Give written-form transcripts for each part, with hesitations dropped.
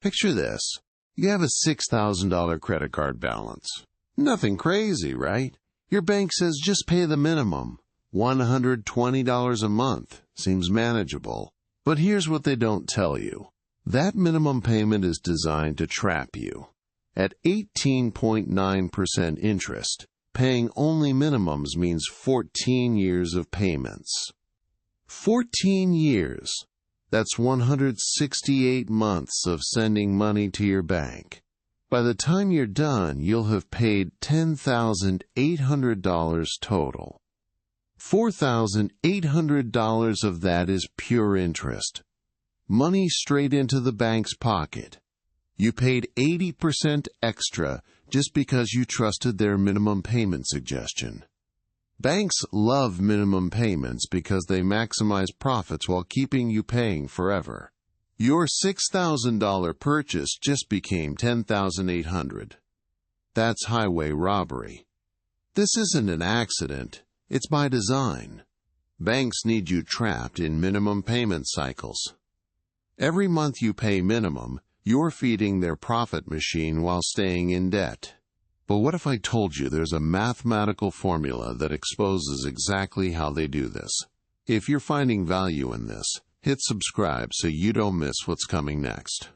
Picture this. You have a $6,000 credit card balance. Nothing crazy, right? Your bank says just pay the minimum. $120 a month. Seems manageable. But here's what they don't tell you. That minimum payment is designed to trap you. At 18.9% interest, paying only minimums means 14 years of payments. 14 years. That's 168 months of sending money to your bank. By the time you're done, you'll have paid $10,800 total. $4,800 of that is pure interest. Money straight into the bank's pocket. You paid 80% extra just because you trusted their minimum payment suggestion. Banks love minimum payments because they maximize profits while keeping you paying forever. Your $6,000 purchase just became $10,800. That's highway robbery. This isn't an accident. It's by design. Banks need you trapped in minimum payment cycles. Every month you pay minimum, you're feeding their profit machine while staying in debt. But what if I told you there's a mathematical formula that exposes exactly how they do this? If you're finding value in this, hit subscribe so you don't miss what's coming next.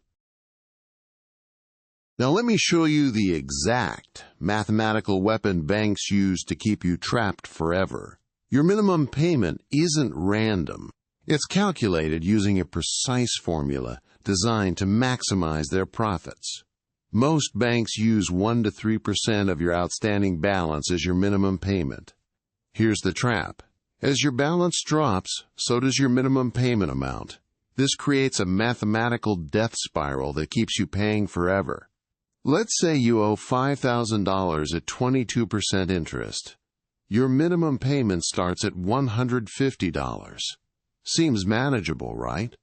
Now let me show you the exact mathematical weapon banks use to keep you trapped forever. Your minimum payment isn't random. It's calculated using a precise formula designed to maximize their profits. Most banks use 1 to 3% of your outstanding balance as your minimum payment. Here's the trap. As your balance drops, so does your minimum payment amount. This creates a mathematical death spiral that keeps you paying forever. Let's say you owe $5,000 at 22% interest. Your minimum payment starts at $150. Seems manageable, right?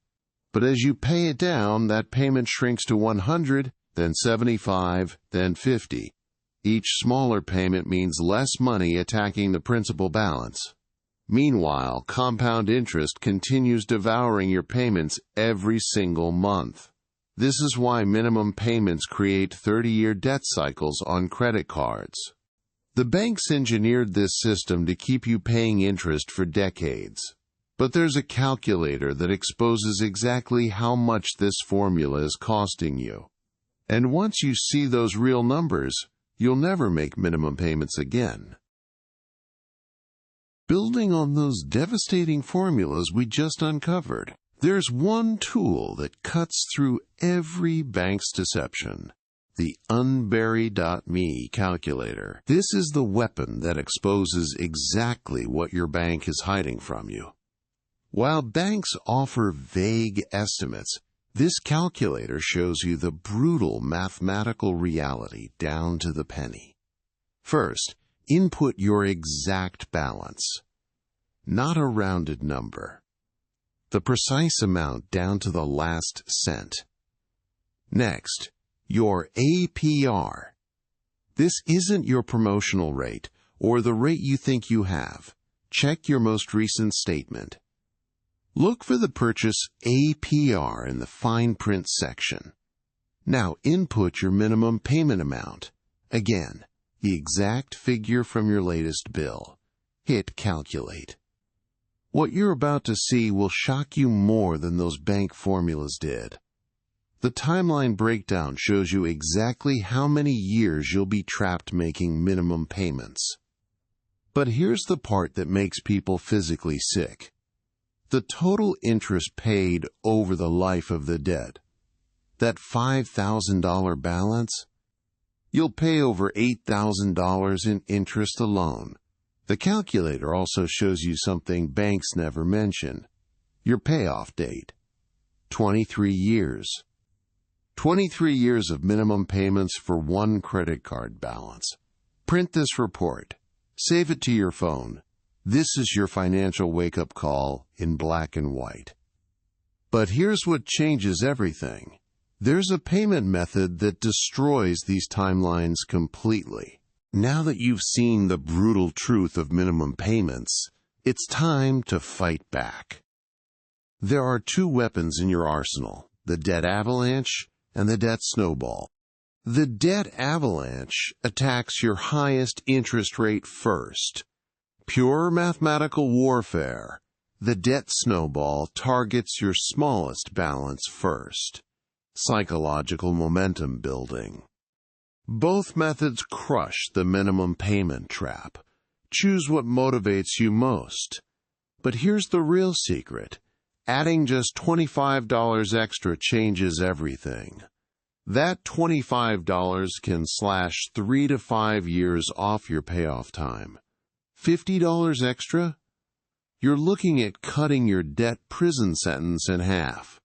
But as you pay it down, that payment shrinks to $100, then $75, then $50. Each smaller payment means less money attacking the principal balance. Meanwhile, compound interest continues devouring your payments every single month. This is why minimum payments create 30-year debt cycles on credit cards. The banks engineered this system to keep you paying interest for decades. But there's a calculator that exposes exactly how much this formula is costing you. And once you see those real numbers, you'll never make minimum payments again. Building on those devastating formulas we just uncovered, there's one tool that cuts through every bank's deception. The Unbury.me calculator. This is the weapon that exposes exactly what your bank is hiding from you. While banks offer vague estimates, this calculator shows you the brutal mathematical reality down to the penny. First, input your exact balance. Not a rounded number. The precise amount down to the last cent. Next, your APR. This isn't your promotional rate or the rate you think you have. Check your most recent statement. Look for the purchase APR in the fine print section. Now input your minimum payment amount. Again, the exact figure from your latest bill. Hit calculate. What you're about to see will shock you more than those bank formulas did. The timeline breakdown shows you exactly how many years you'll be trapped making minimum payments. But here's the part that makes people physically sick. The total interest paid over the life of the debt. That $5,000 balance? You'll pay over $8,000 in interest alone. The calculator also shows you something banks never mention. Your payoff date. 23 years. 23 years of minimum payments for one credit card balance. Print this report. Save it to your phone. This is your financial wake-up call in black and white. But here's what changes everything. There's a payment method that destroys these timelines completely. Now that you've seen the brutal truth of minimum payments, it's time to fight back. There are two weapons in your arsenal, the debt avalanche and the debt snowball. The debt avalanche attacks your highest interest rate first. Pure mathematical warfare. The debt snowball targets your smallest balance first. Psychological momentum building. Both methods crush the minimum payment trap. Choose what motivates you most. But here's the real secret. Adding just $25 extra changes everything. That $25 can slash 3 to 5 years off your payoff time. $50 extra? You're looking at cutting your debt prison sentence in half.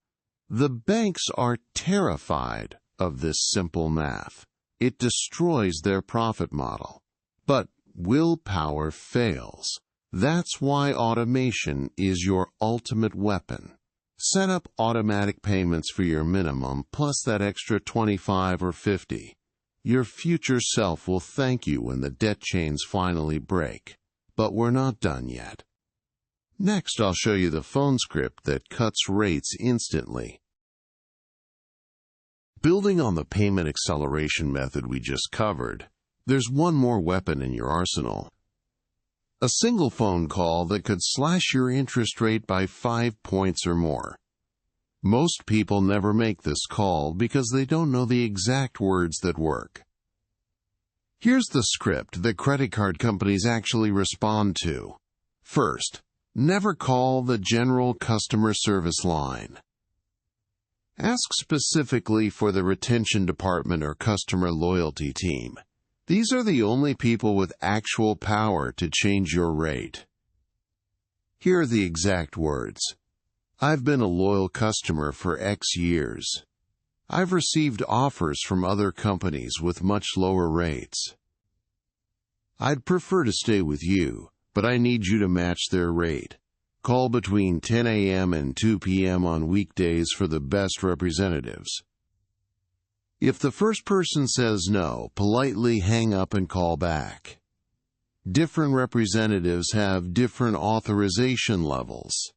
The banks are terrified of this simple math. It destroys their profit model. But willpower fails. That's why automation is your ultimate weapon. Set up automatic payments for your minimum plus that extra 25 or 50. Your future self will thank you when the debt chains finally break. But we're not done yet. Next, I'll show you the phone script that cuts rates instantly. Building on the payment acceleration method we just covered, there's one more weapon in your arsenal. A single phone call that could slash your interest rate by 5 points or more. Most people never make this call because they don't know the exact words that work. Here's the script that credit card companies actually respond to. First, never call the general customer service line. Ask specifically for the retention department or customer loyalty team. These are the only people with actual power to change your rate. Here are the exact words. I've been a loyal customer for X years. I've received offers from other companies with much lower rates. I'd prefer to stay with you, but I need you to match their rate. Call between 10 a.m. and 2 p.m. on weekdays for the best representatives. If the first person says no, politely hang up and call back. Different representatives have different authorization levels.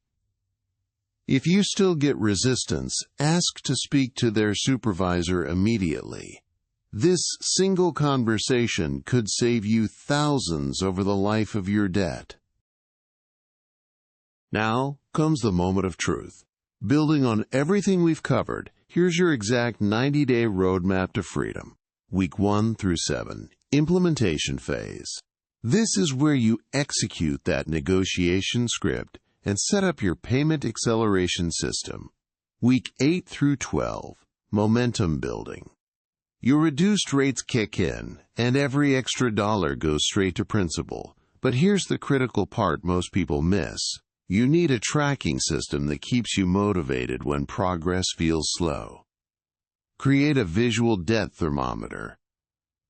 If you still get resistance, ask to speak to their supervisor immediately. This single conversation could save you thousands over the life of your debt. Now comes the moment of truth. Building on everything we've covered, here's your exact 90-day roadmap to freedom. Week 1 through 7, implementation phase. This is where you execute that negotiation script and set up your payment acceleration system. Week 8 through 12, momentum building. Your reduced rates kick in, and every extra dollar goes straight to principal. But here's the critical part most people miss. You need a tracking system that keeps you motivated when progress feels slow. Create a visual debt thermometer.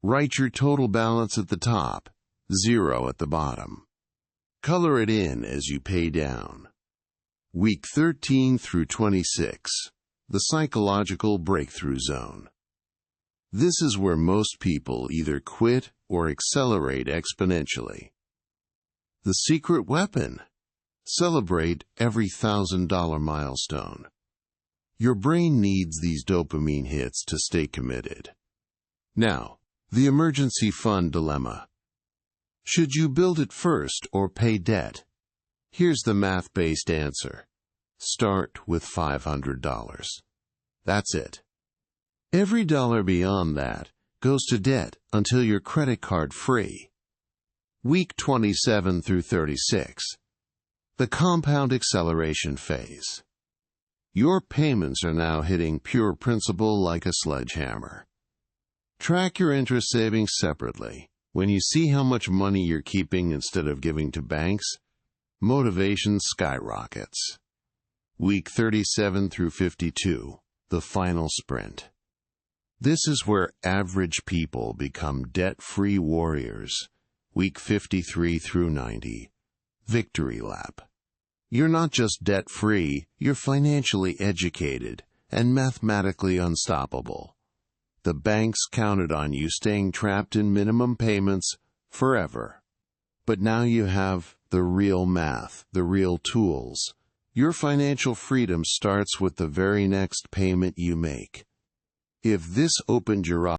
Write your total balance at the top, 0 at the bottom. Color it in as you pay down. Week 13 through 26, the psychological breakthrough zone. This is where most people either quit or accelerate exponentially. The secret weapon. Celebrate every $1,000 milestone. Your brain needs these dopamine hits to stay committed. Now, the emergency fund dilemma. Should you build it first or pay debt? Here's the math-based answer. Start with $500. That's it. Every dollar beyond that goes to debt until you're credit card free. Week 27 through 36. The compound acceleration phase. Your payments are now hitting pure principal like a sledgehammer. Track your interest savings separately. When you see how much money you're keeping instead of giving to banks, motivation skyrockets. Week 37 through 52, the final sprint. This is where average people become debt-free warriors. Week 53 through 90. Victory lap. You're not just debt-free, you're financially educated and mathematically unstoppable. The banks counted on you staying trapped in minimum payments forever. But now you have the real math, the real tools. Your financial freedom starts with the very next payment you make. If this opened your